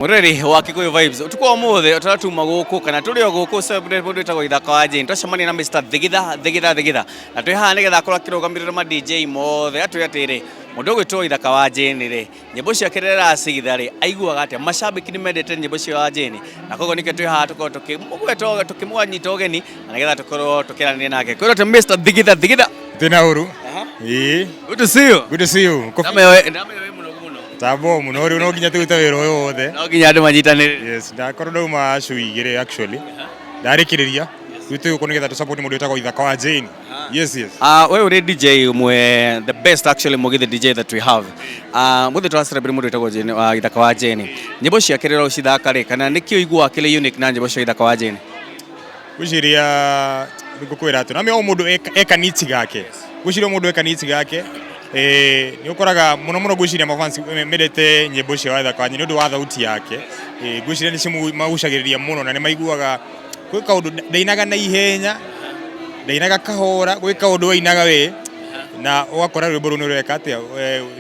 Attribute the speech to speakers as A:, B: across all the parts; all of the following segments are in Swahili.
A: Mureri wa Kikuyu Vibes utukwa muthe utaratuma guku kana turi o guku celebrate mundu etagwo ithaka wa Jane twacemania na Mr Thigitha na twi haha nigetha akorwo akirugamirira ma DJ mothe atwi atiri mundu gwitwo ithaka wa Jane ri nyimbo ciake rira acigitha ri aiguaga atia macambiki ni mendete nyimbo cia wa Jane na koguo nike twi haha tukorwo tukimwanyita ugeni na nigetha tukorwo tukirania nake kwiro te Mr Thigitha
B: tena uru
A: good to see you
B: Tabo muno uri no ginya tuita wero yothe
A: no ginya andu manyitanire
B: yes ndakorwo ndauma cuigire actually ndarikiriria twitu ko nigetha tu support mundu etagwo ithaka wa Jane yes
A: we uri DJ umwe the best actually mugithi DJ that we have muthe twa celebrate mundu etagwo Jane wa ithaka wa Jane nyimbo cia kirira ucithaka ri kana nikio igua kile unique na nyimbo cia ithaka wa Jane
B: guciria ngukwira tu na me o mundu eka needs gake guciria mundu eka needs gake ni ukoraga muno guciria mafansi medete nyimbo cia ithaka wa Jane ndu wa thauti yake guciria ni cimu magucagiriria muno na ni maiguaga gwika undu ndainaga na ihenya ndainaga kahora gwika undu wainaga we na ugakora rwimbo ru nureka atia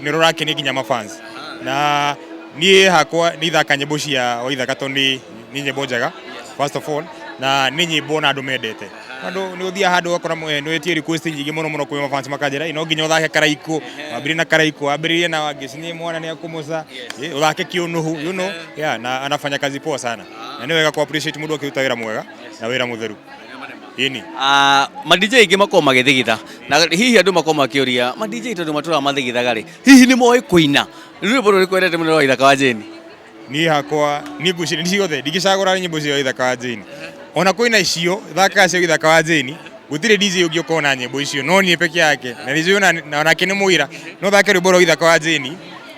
B: ni rurakenia nginya mafans na nie hakwa ni thaka nyimbo cia ithaka tondi ni nyimbo njega first of all na ni nyimbo na andu mendete andu ni uthia handu akora no etie request nyingi muno kwi mafans makanjira ino nginya uthake karaiko wambiri na karaiko wambiririe na wangicinye mwana ni akumuca uthake kiunuhu you know yeah na anafanya kazi poa sana na ni wega ku appreciate mundu akiruta wira mwega na wira mutheru ini
A: ma DJ ingi makoma magithigitha na hihi andu makoma kiuria ma DJ tondu matura mathigithaga ri hihi ni moe kuina rwimbo ruri kwendete muno wa ithaka wa Jane
B: ni hakwa ni guciri ni ciothe ndigicagura nyimbo cia ithaka wa Jane ona kwina icio thaka cia ithaka wa Jane gutire DJ ungi ukona nyimbo icio no ni peke yake na nizo na kene muira no thake rwimbo rwa ithaka wa Jane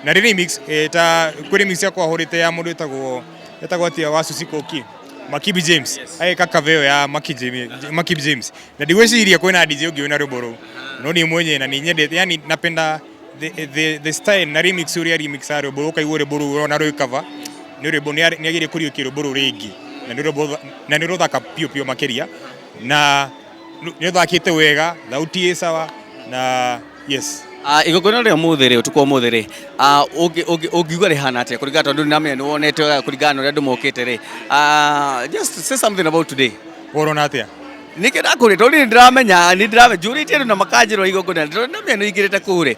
B: na remix ta kuri remix yakwa horite ya mundu etagwo atia Wasusi Koki Makibi James ai kaka veo ya Makibi James na digweciria kwina DJ ungi wina rwimbo ru no ni mwenye na ni nyendete yani napenda the style na remix uri remix aro bo kai wore boru na ro cover ni rwimbo ni agire kuri ukiro boru ringi na ni rothaka pio makeria na ni thakite wega thauti e sawa na yes
A: igogona ria muthiri utukwa muthiri ugiuga ri hana atia kuringana tondu namenya ni wonete kuringana uri andu mokite ri just say something about today
B: worona atia
A: nikenda kuri tondu ndiramenya jurite na makanjiro igogona namenya ni igirite kure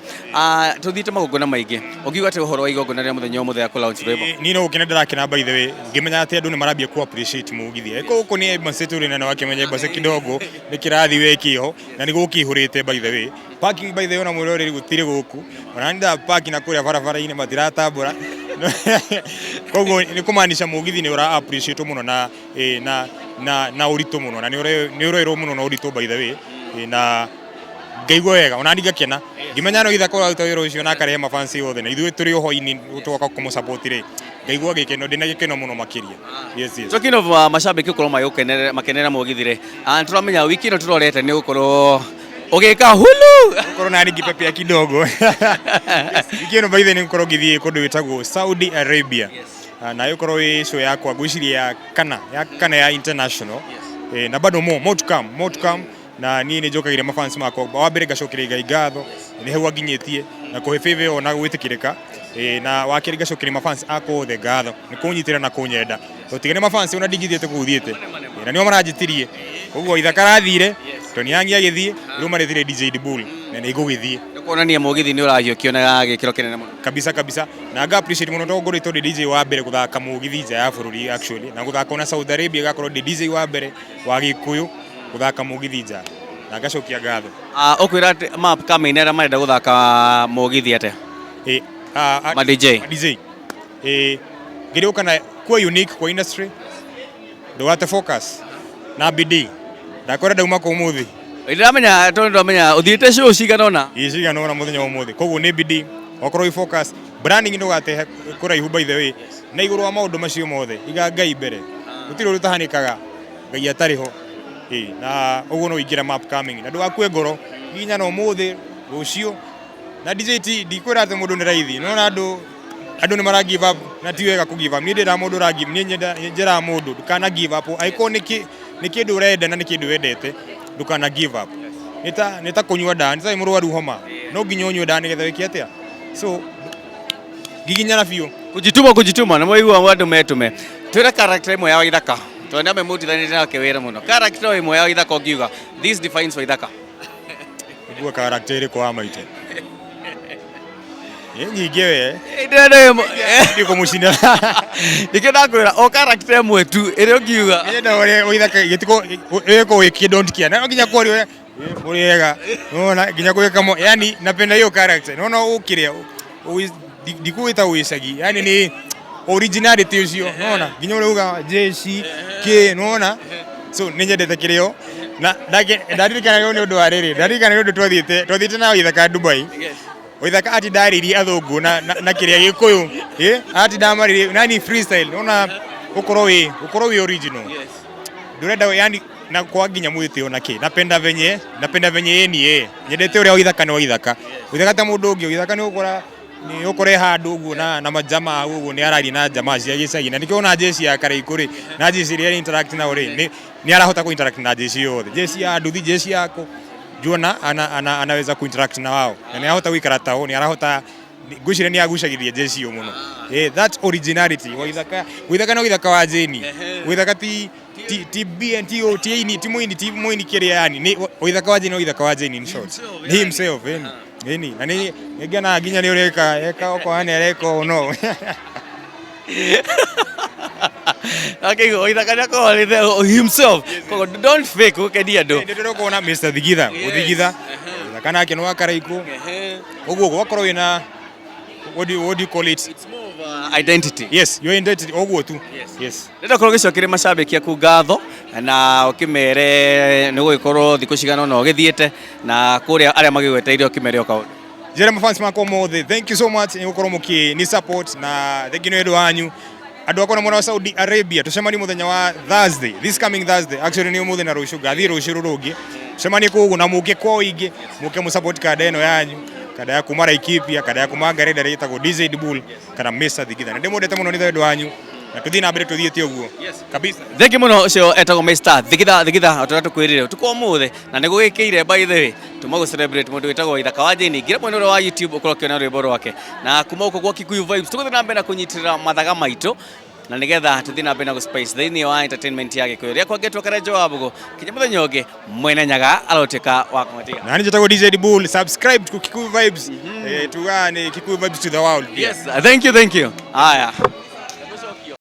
A: tuthite magogona maingi ugiuga ati uhoro wa igogona ria muthenya o muthenya ku launch rwimbo
B: ni no ukina ndirakina by the way ngimenya ati andu ni marambia ku appreciate mugithia iko ni maseturi na wakimenya base kidogo ni kirathi wekio na ni gukihurite by the way parking by the way na mwirori gutire guku onanda parking na kuria barabara ine matiratambura koguo ni kumaanisha mugithi ni ura appreciate muno na urito muno na ni urero muno na urito by the way na ngaigua wega ona ndigakena ngimenya no ithaka ura uta wira ucio na kare mafansi othe na ithuĩ turi oho-ini utoka kumusupport ri ngaigua gikeno ndina gikeno muno makiria yes
A: talking of macambiki ukorwo makenera mugithi ri turamenya wiki ino turorete ni ukorwo ugika hulu
B: ukorwo na ringi pepe kidogo wiki ino by the way ni ukorwo ngithie kundu witagwo Saudi Arabia na yukorwo show yakwa gwiciria kana ya international na bado more to come na ni njokagire mafans makwa wa mbere gacokeria ngatho ni hewa nginyetie na kuhe favor ona gwitikirika na wakiri gacokeria mafans akwa the ngatho ni kunyitira na kunyenda tutigane mafans ona ndigithiete kuthiete na nio maranjitirie koguo ithaka rathire toni yangi agithie ru marethire DJ Dibul na ni igugithie
A: kuonania mugithi ni uragio kiona gikiro kinene muno
B: kabisa na ga appreciate muno to ngori to DJ wa mbere kuthaka mugithi nja ya bururi actually na guthaka na Saudi Arabia gakorwo DJ wa mbere wa Gikuyu guthaka mugithi nja na gacokia ngatho
A: ukwira map kama inera marenda guthaka mugithi ate ma DJ
B: ngiri ukana kwa unique kwa industry ndwate focus na bidii ndakora dauma kwa umuthi
A: ndiramenya tondu ndamenya uthiite show ciganona
B: ciganona muthenya wa umuthi koguo ni bidii okorwo focus branding ndugate kuraihu by the way na iguru wa maundu macio mothe iga ngai mbere gutire rutahanikaga ngai atariho na uguo no ingira map coming na ndugakue ngoro nginya no muthi rucio na DJT ndikwira ati mundu ni raithi no andu ni mara give up na ti wega ku give up ni ndira mundu ra give ni njira mundu kana give up aiko ni kindu urenda na ni kindu wendete ndukana give up nita kunywa dawa nita murwaru homa no nginya unywe dawa nigetha wiki atia so giginyana biu
A: kujituma na moigua wandu metume twira character imwe ya Waithaka tondu amemutithanĩtie nake wĩra mũno character imwe ya Waithaka ũngiuga this defines Waithaka
B: ngua character ĩrĩkũ wa maitũ nyingĩ we ndiko mũcina
A: ndikendakwĩra o character imwe tu ĩrĩa ũngiuga
B: nda ũrĩa Waithaka gĩtiko wĩko wĩkie don't care na nginya kũrĩ ũrĩega unaona nginya gwĩka yani napenda hiyo character unaona ũkĩrĩa ndikuita uicagi yani ni originality ucio unaona nginya urauga JC K unaona so ninyendete kirio na ndaririkana yo ni undu wa riri ndaririkana undu twathiite na Waithaka Dubai Waithaka ati ndariri athungu na kiria gikuyu ati ndamariri nani freestyle unaona ukorwo wi original ndurenda yani na kwa nginya mwitio naki napenda venye yeni nyendete uria Waithaka ni Waithaka ta mundu ungi Waithaka ni ukore handu uguo na majama uguo ni arari na jamaa cia gicagi na nikiona jesi ya Karaiko ri na jesi ria interact na uri ni arahota ku interact na jesi yothe jesi ya nduthi jesi yako juona anaweza ku interact na wao na ni arahota gwikara tao ni arahota gucire ni agucagiria jesi yo muno that originality Waithaka na Waithaka wa jeni Waithaka ti BNT ti muini kiria yani ni Waithaka wa jeni in short ni himself Nini? Nani ngena ginya ni ureka oko ane areko no.
A: Okay, Waithaka nako himself. Don't fake ukedia do.
B: Ndiro kuona Mr. Thigitha, Thigitha. Waithaka nake no Karaiko. Oguo gwakorwo ina what do you call it?
A: It's more of identity.
B: Yes, your identity oguo tu.
A: Yes. Ndenda korwo gicokire macambiki aku ngatho na ukimere ni gugikorwo thiku cigana no githiete na kuria aria magigweteire ukimere okaundu
B: Jeremy fans mako mothe thank you so much ni gukorwo ni support na thank you ni ndu wanyu andu akona mwana wa Saudi Arabia tucemani muthenya wa Thursday this coming Thursday actually ni umuthi na rucio gathi rucio rurugi tucemani kugu na muke kwa ingi muke mu support kada eno yanyu kada ya kumara Ikipia kada ya kumaga reda yetagwo DZ Bull kana Mr. Thigitha ndi mudete muno ni thandu wanyu na tuthi na mbere tuthiete uguo kabisa
A: thank you muno ucio etagwo Mr. Thigitha atatu kwirire tuko muthe na ni gugikiire by the way tumago celebrate mundu wetagwo Waithaka wa jeni ngira mwene wa YouTube ukoro kiona rwimbo rwake na kuma uko gwa Kikuyu Vibes tuko na mbere na kunyitirira mathaga maitu na nigetha tuthi na mbere na space thini wa entertainment yake kwa ria kwangetwo karejo wabugo kinya muthenya ungi mwene nyaga aloteka wa kumatiga
B: na ni jetagwo DZ Bull subscribe to Kikuyu Vibes tugane Kikuyu Vibes to the world
A: yes thank you haya